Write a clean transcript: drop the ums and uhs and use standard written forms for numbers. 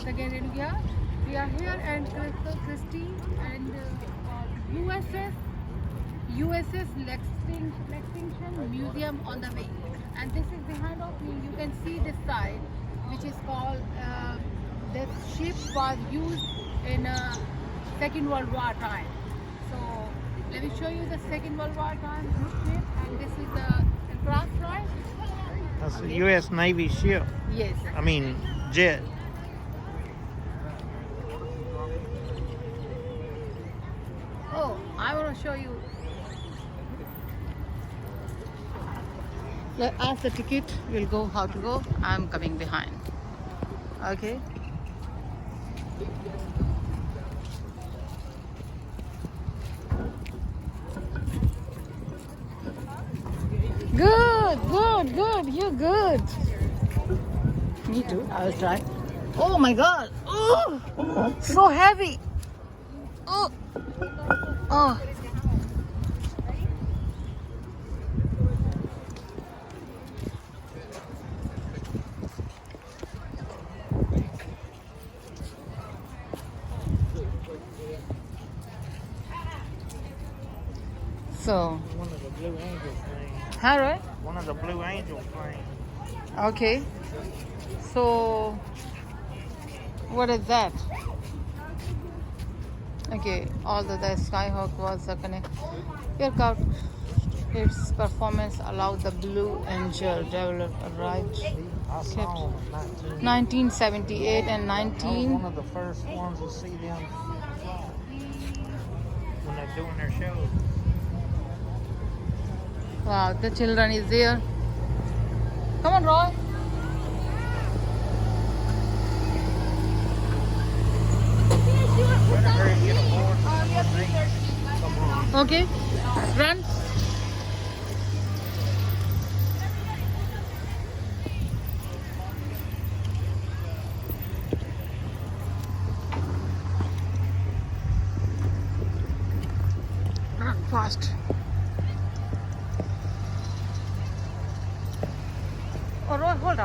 once again India. We are here and Christie and USS Lexington Museum on the way. And this is behind of me. You can see this side, which is called this ship was used in Second World War time. So let me show you the Second World War time ship, and this is the aircraft, right? That's a U.S. Navy ship. Yes. I mean, jet. Oh, I want to show you. Let ask the ticket. We'll go how to go. I'm coming behind. Okay. Good. You're good. Me too. I will try. Oh my God. Oh, so heavy. Oh. So. One of the Blue Angel planes. All right. One of the Blue Angel planes. Okay. So, what is that? Okay, although the Skyhawk was a aircraft, its performance allowed the Blue Angel develop arrived I saw them in 1978 and I was one of the first ones to see them when they're doing their shows. Wow, the children is there. Come on, Roy. Okay, run. Run fast. Oh, Roy, hold on.